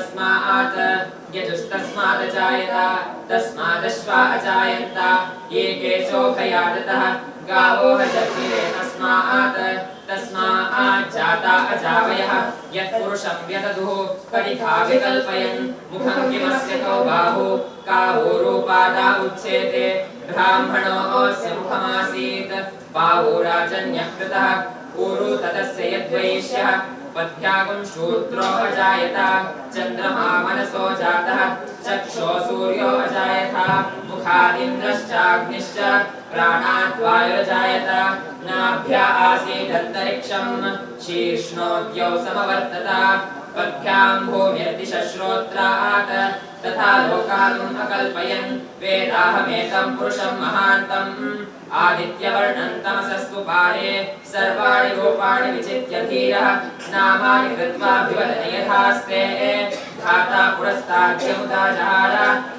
तस्मात् यजुस्तस्मादजायत तस्मादश्वा अजायन्त ये केशोभयादतः गावो हजग्निरे तस्मात् तस्माज्जाता अजावयः यत्पुरुषं व्यदधुः परिधा विकल्पयन् मुखं किमस्य कौ बाहु कावो रूपादा उच्येते ब्राह्मणोऽस्य मुखमासीत् बाहु राजन्यः कृतः ऊरु तदस्य यद्वैश्यः पद्भ्यागं शूद्रो अजायत चन्द्रमा मनसो जातः चक्षो सूर्यो अजायत मुखादिन्द्रश्चाग्निश्च प्राणात् वायुरजायत नाभ्या आसीदन्तरिक्षं शीर्ष्णोद्यौ समवर्तत पद्भ्यां भूमिर्दिशश्रोत्रात् तथा लोकान् अकल्पयन् वेदाहमेतं पुरुषं महान्तम् आदित्यवर्णं तमसस्तु पारे सर्वाणि रूपाणि विचित्य धीरः नामानि कृत्वाभिवदने यथास्ते धाता पुरस्ताद्यमुदा जहार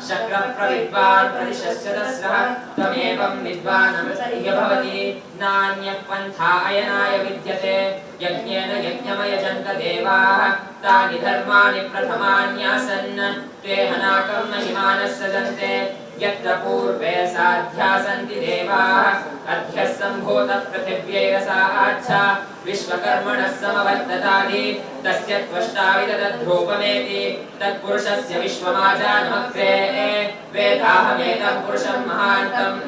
शक्रप्रविद्वान् प्रतिशश्च तस्रः त्वमेवं विद्वानमृतैः भवति नान्यः पन्था अयनाय विद्यते यज्ञेन यज्ञमयजन्त देवाः तानि धर्माणि प्रथमान्यासन् ते हनाकं महिमानः सजन्ते यत्र पूर्वे साध्या सन्ति देवाः अध्यः सम्भूतः पृथिव्यैरसा आच्छा विश्वकर्मणः समवर्ततादि तस्य त्वष्टाविदधद्रूपमेति तत्पुरुषस्य विश्वमाजानमग्रे वेदाहमेतं पुरुषं महान्तम्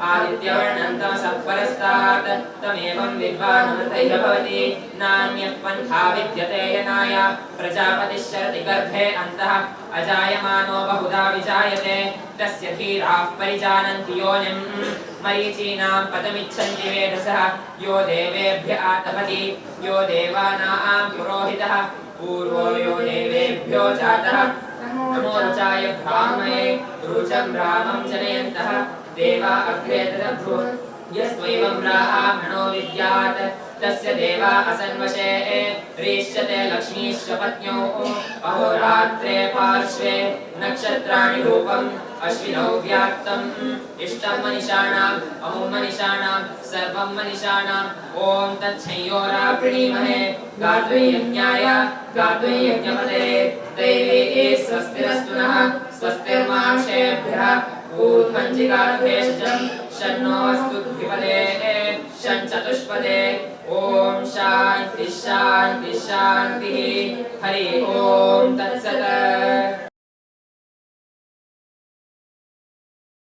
आदित्यवर्णं तमसः परस्तात् तमेवं विद्वानमृतैः भवति नान्यः पन्था विद्यते यनाय प्रजापतिश्चरति गर्भे अन्तः अजायमानो बहुधा विजायते तस्य धीराः परिजानन्ति योनिं मरीचीनां पदमिच्छन्ति वेधसः यो देवेभ्य आतपति यो देवानां पुरोहितः पूर्वो यो देवेभ्यो जातः नमो रुचाय ब्राह्मणे रुचं रामं जनयन्तः देवा अग्रे ददभ्रुः यस्त्वैवं ब्राह्मणो विद्यात् तस्य देवा असन्वशे ह्रीष्यते लक्ष्मीश्च पत्न्यौ अहोरात्रे पार्श्वे नक्षत्राणि रूपम् अश्विनौ व्याप्तम् इष्टं मनिषाणाम् अमुं मनिषाणां सर्वं मनिषाणाम् ॐ तच्छंयोरा प्रणीमहे गात्वै यज्ञाय गात्वै यज्ञपते दैवी स्वस्तिरस्तु नः स्वस्तिर्माक्षेभ्यः ऊर्ध्वञ्जिगाभेषजम् शन्नो अस्तु द्विपदे षण्चतुष्पदे ॐ शान्ति शान्ति शान्तिः हरि ॐ तत्सत्।